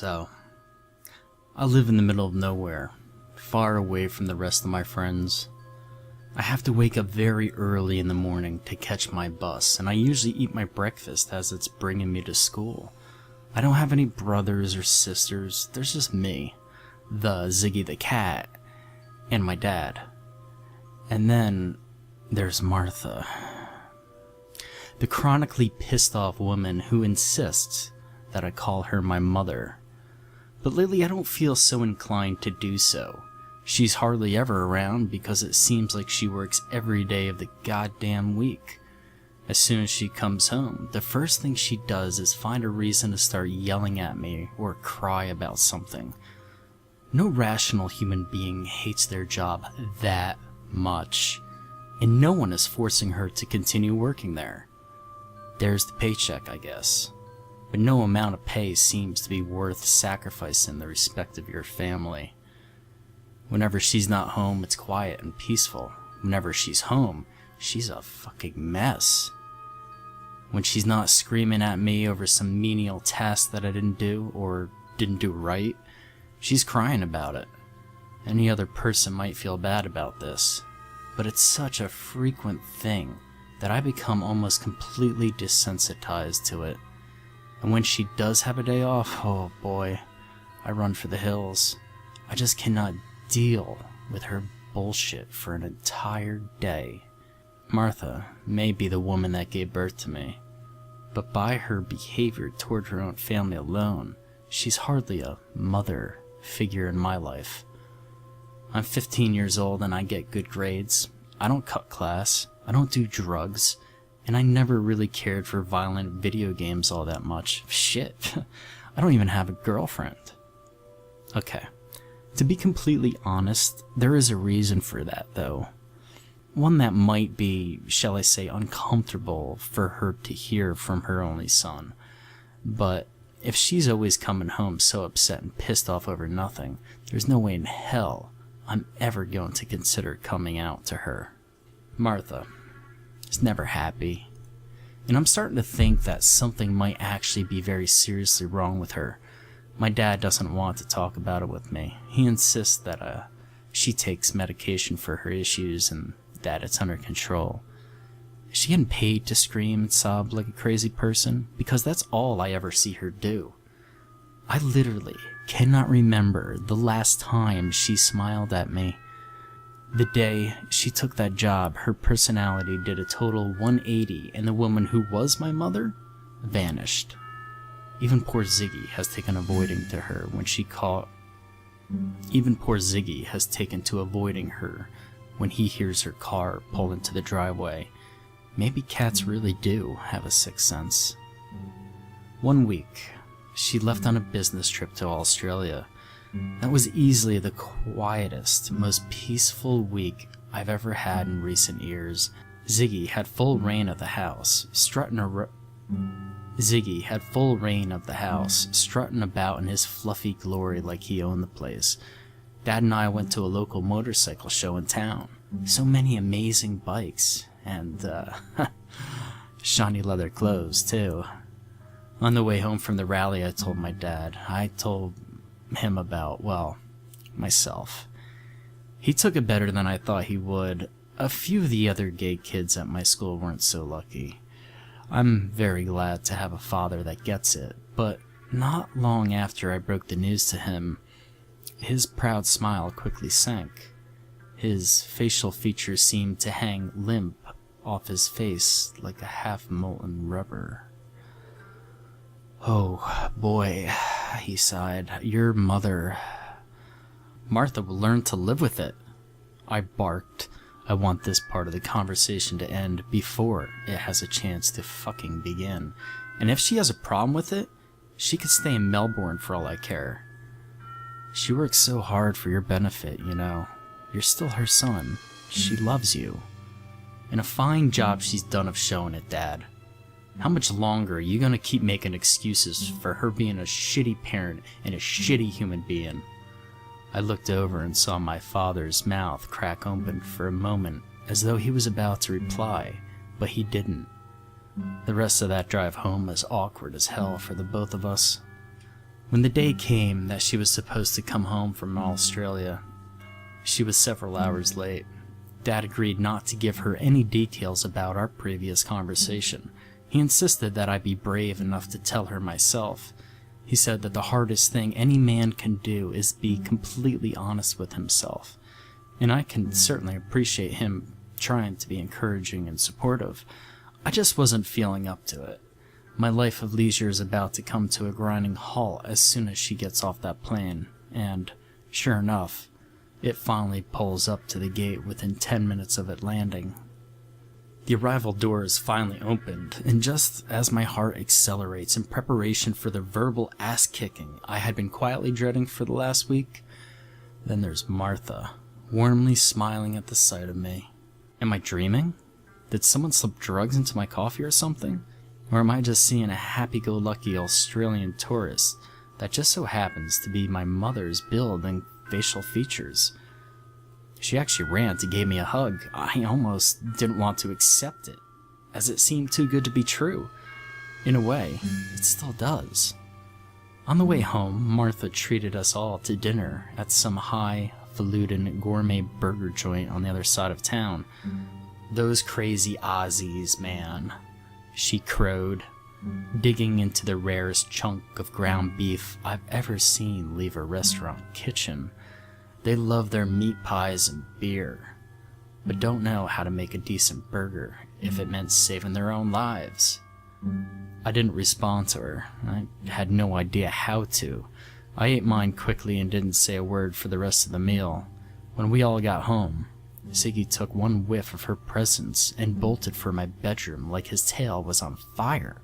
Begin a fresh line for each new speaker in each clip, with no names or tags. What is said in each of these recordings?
So, I live in the middle of nowhere, far away from the rest of my friends. I have to wake up very early in the morning to catch my bus, and I usually eat my breakfast as it's bringing me to school. I don't have any brothers or sisters, there's just me, the Ziggy the cat, and my dad. And then there's Martha, the chronically pissed off woman who insists that I call her my mother. But lately I don't feel so inclined to do so. She's hardly ever around because it seems like she works every day of the goddamn week. As soon as she comes home, the first thing she does is find a reason to start yelling at me or cry about something. No rational human being hates their job that much, and no one is forcing her to continue working there. There's the paycheck, I guess. But no amount of pay seems to be worth sacrificing the respect of your family. Whenever she's not home, it's quiet and peaceful. Whenever she's home, she's a fucking mess. When she's not screaming at me over some menial task that I didn't do or didn't do right, she's crying about it. Any other person might feel bad about this, but it's such a frequent thing that I become almost completely desensitized to it. And when she does have a day off, oh boy, I run for the hills. I just cannot deal with her bullshit for an entire day. Martha may be the woman that gave birth to me, but by her behavior toward her own family alone, she's hardly a mother figure in my life. I'm 15 years old and I get good grades. I don't cut class. I don't do drugs. And I never really cared for violent video games all that much. Shit, I don't even have a girlfriend. Okay, to be completely honest, there is a reason for that though. One that might be, shall I say, uncomfortable for her to hear from her only son. But if she's always coming home so upset and pissed off over nothing, there's no way in hell I'm ever going to consider coming out to her. Martha is never happy, and I'm starting to think that something might actually be very seriously wrong with her. My dad doesn't want to talk about it with me. He insists that she takes medication for her issues and that it's under control. Is she getting paid to scream and sob like a crazy person? Because that's all I ever see her do. I literally cannot remember the last time she smiled at me. The day she took that job, her personality did a total 180, and the woman who was my mother vanished. Even poor Ziggy has taken avoiding to her when she caught. Even poor Ziggy has taken to avoiding her when he hears her car pull into the driveway. Maybe cats really do have a sixth sense. One week, she left on a business trip to Australia. That was easily the quietest, most peaceful week I've ever had in recent years. Ziggy had full reign of the house, strutting about in his fluffy glory like he owned the place. Dad and I went to a local motorcycle show in town. So many amazing bikes, and shiny leather clothes too. On the way home from the rally, I told my dad. I told him about, well, myself. He took it better than I thought he would. A few of the other gay kids at my school weren't so lucky. I'm very glad to have a father that gets it, but not long after I broke the news to him, his proud smile quickly sank. His facial features seemed to hang limp off his face like a half-molten rubber. "Oh, boy," he sighed, "your mother." "Martha will learn to live with it," I barked. I want this part of the conversation to end before it has a chance to fucking begin. And if she has a problem with it, she could stay in Melbourne for all I care. She works so hard for your benefit, you know. You're still her son. She loves you. And a fine job she's done of showing it, Dad. How much longer are you gonna keep making excuses for her being a shitty parent and a shitty human being? I looked over and saw my father's mouth crack open for a moment, as though he was about to reply, but he didn't. The rest of that drive home was awkward as hell for the both of us. When the day came that she was supposed to come home from Australia, she was several hours late. Dad agreed not to give her any details about our previous conversation. He insisted that I be brave enough to tell her myself. He said that the hardest thing any man can do is be completely honest with himself, and I can certainly appreciate him trying to be encouraging and supportive. I just wasn't feeling up to it. My life of leisure is about to come to a grinding halt as soon as she gets off that plane, and, sure enough, it finally pulls up to the gate within 10 minutes of it landing. The arrival door is finally opened, and just as my heart accelerates in preparation for the verbal ass-kicking I had been quietly dreading for the last week, then there's Martha, warmly smiling at the sight of me. Am I dreaming? Did someone slip drugs into my coffee or something? Or am I just seeing a happy-go-lucky Australian tourist that just so happens to be my mother's build and facial features? She actually ran to give me a hug. I almost didn't want to accept it, as it seemed too good to be true. In a way, it still does. On the way home, Martha treated us all to dinner at some highfalutin gourmet burger joint on the other side of town. Those crazy Aussies, man, she crowed, digging into the rarest chunk of ground beef I've ever seen leave a restaurant kitchen. They love their meat pies and beer, but don't know how to make a decent burger if it meant saving their own lives. I didn't respond to her. I had no idea how to. I ate mine quickly and didn't say a word for the rest of the meal. When we all got home, Ziggy took one whiff of her presence and bolted for my bedroom like his tail was on fire.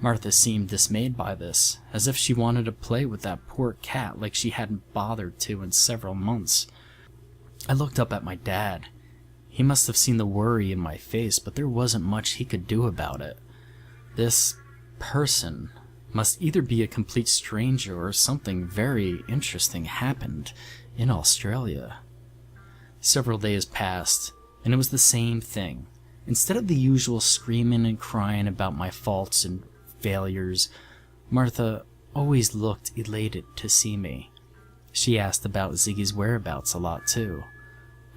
Martha seemed dismayed by this, as if she wanted to play with that poor cat like she hadn't bothered to in several months. I looked up at my dad. He must have seen the worry in my face, but there wasn't much he could do about it. This person must either be a complete stranger or something very interesting happened in Australia. Several days passed, and it was the same thing. Instead of the usual screaming and crying about my faults and failures, Martha always looked elated to see me. She asked about Ziggy's whereabouts a lot too.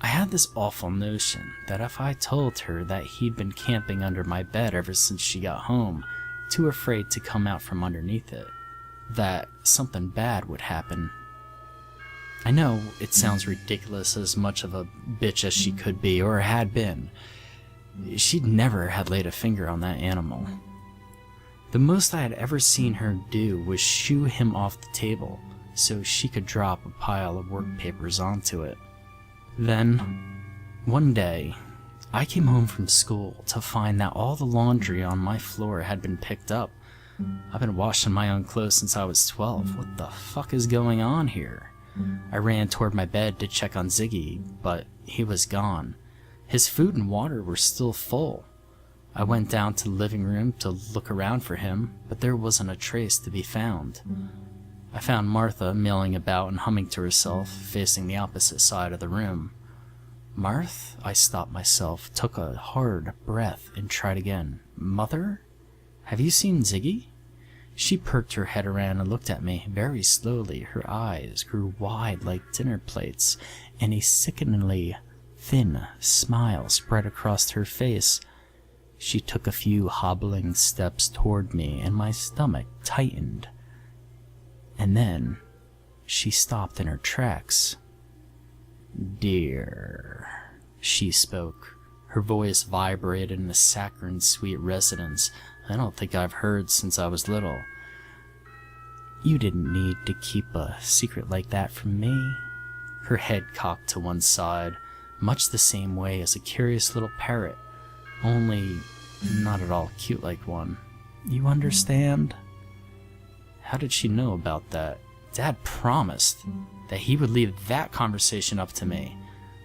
I had this awful notion that if I told her that he'd been camping under my bed ever since she got home, too afraid to come out from underneath it, that something bad would happen. I know it sounds ridiculous, as much of a bitch as she could be, or had been. She'd never had laid a finger on that animal. The most I had ever seen her do was shoo him off the table so she could drop a pile of work papers onto it. Then, one day, I came home from school to find that all the laundry on my floor had been picked up. I've been washing my own clothes since I was 12. What the fuck is going on here? I ran toward my bed to check on Ziggy, but he was gone. His food and water were still full. I went down to the living room to look around for him, but there wasn't a trace to be found. I found Martha milling about and humming to herself, facing the opposite side of the room. Marth? I stopped myself, took a hard breath, and tried again. Mother? Have you seen Ziggy? She perked her head around and looked at me very slowly. Her eyes grew wide like dinner plates, and a sickeningly thin smile spread across her face. She took a few hobbling steps toward me, and my stomach tightened. And then she stopped in her tracks. "Dear," she spoke. Her voice vibrated in a saccharine sweet resonance I don't think I've heard since I was little. "You didn't need to keep a secret like that from me." Her head cocked to one side, much the same way as a curious little parrot, only not at all cute like one. "You understand?" How did she know about that? Dad promised that he would leave that conversation up to me.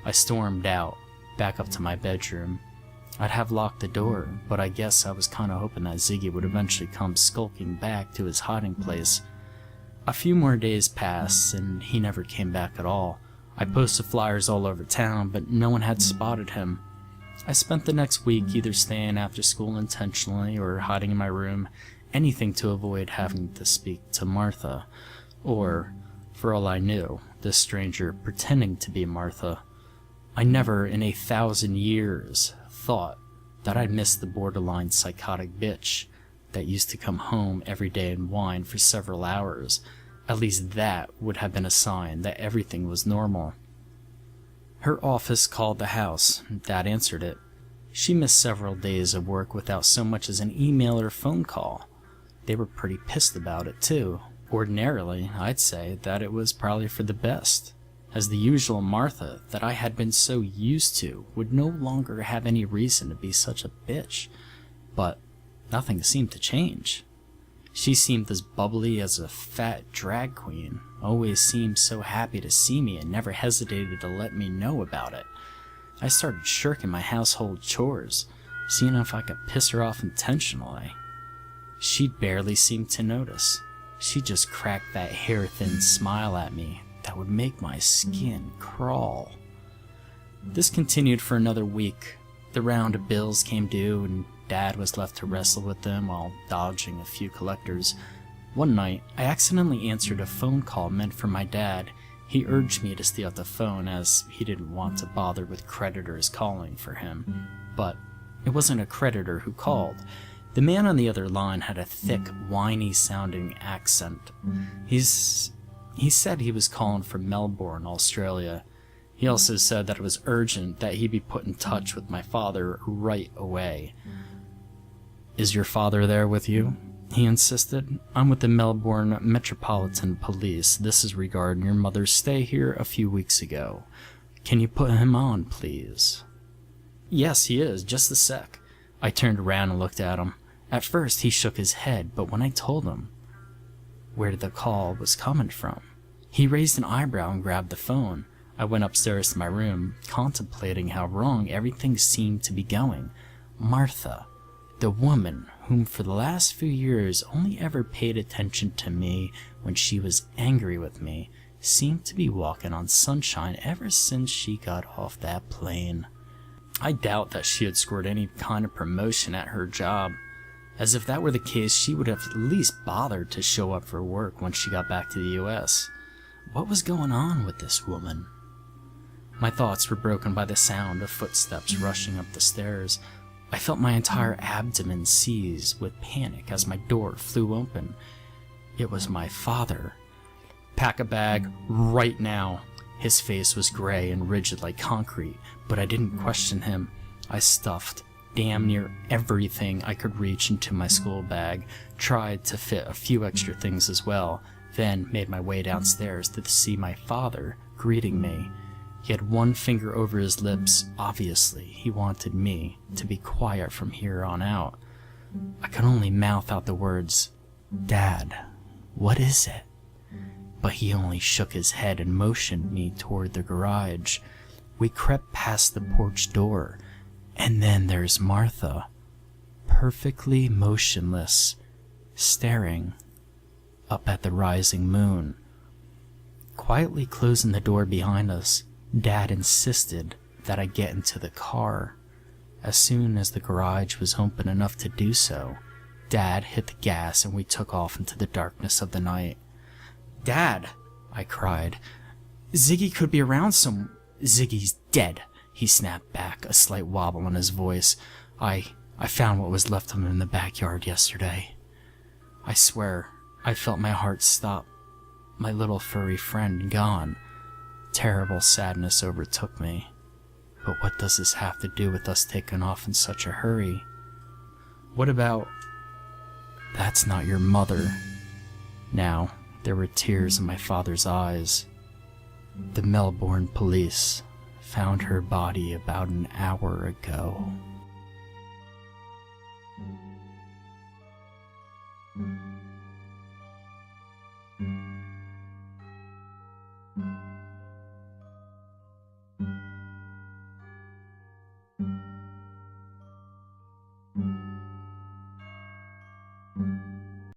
I stormed out, back up to my bedroom. I'd have locked the door, but I guess I was kinda hoping that Ziggy would eventually come skulking back to his hiding place. A few more days passed, and he never came back at all. I posted flyers all over town, but no one had spotted him. I spent the next week either staying after school intentionally or hiding in my room, anything to avoid having to speak to Martha, or, for all I knew, this stranger pretending to be Martha. I never in 1,000 years thought that I'd miss the borderline psychotic bitch that used to come home every day and whine for several hours. At least that would have been a sign that everything was normal. Her office called the house. Dad answered it. She missed several days of work without so much as an email or phone call. They were pretty pissed about it, too. Ordinarily, I'd say that it was probably for the best, as the usual Martha that I had been so used to would no longer have any reason to be such a bitch. But nothing seemed to change. She seemed as bubbly as a fat drag queen, always seemed so happy to see me and never hesitated to let me know about it. I started shirking my household chores, seeing if I could piss her off intentionally. She barely seemed to notice. She just cracked that hair-thin smile at me that would make my skin crawl. This continued for another week. The round of bills came due, and Dad was left to wrestle with them while dodging a few collectors. One night, I accidentally answered a phone call meant for my dad. He urged me to stay off the phone as he didn't want to bother with creditors calling for him. But it wasn't a creditor who called. The man on the other line had a thick, whiny-sounding accent. He said he was calling from Melbourne, Australia. He also said that it was urgent that he be put in touch with my father right away. "Is your father there with you?" he insisted. "I'm with the Melbourne Metropolitan Police. This is regarding your mother's stay here a few weeks ago. Can you put him on, please?" "Yes, he is. Just a sec." I turned around and looked at him. At first, he shook his head, but when I told him where the call was coming from, he raised an eyebrow and grabbed the phone. I went upstairs to my room, contemplating how wrong everything seemed to be going. Martha, the woman whom for the last few years only ever paid attention to me when she was angry with me, seemed to be walking on sunshine ever since she got off that plane. I doubt that she had scored any kind of promotion at her job. As if that were the case, she would have at least bothered to show up for work when she got back to the US. What was going on with this woman? My thoughts were broken by the sound of footsteps rushing up the stairs. I felt my entire abdomen seize with panic as my door flew open. It was my father. "Pack a bag right now." His face was gray and rigid like concrete, but I didn't question him. I stuffed damn near everything I could reach into my school bag, tried to fit a few extra things as well, then made my way downstairs to see my father greeting me. He had one finger over his lips. Obviously, he wanted me to be quiet from here on out. I could only mouth out the words, "Dad, what is it?" But he only shook his head and motioned me toward the garage. We crept past the porch door, and then there's Martha, perfectly motionless, staring up at the rising moon. Quietly closing the door behind us, Dad insisted that I get into the car. As soon as the garage was open enough to do so, Dad hit the gas and we took off into the darkness of the night. "Dad," I cried, "Ziggy could be around some—" "Ziggy's dead," he snapped back, a slight wobble in his voice. I found what was left of him in the backyard yesterday." I swear, I felt my heart stop. My little furry friend gone. Terrible sadness overtook me. But what does this have to do with us taking off in such a hurry? What about... That's not your mother. Now, there were tears in my father's eyes. The Melbourne police found her body about an hour ago.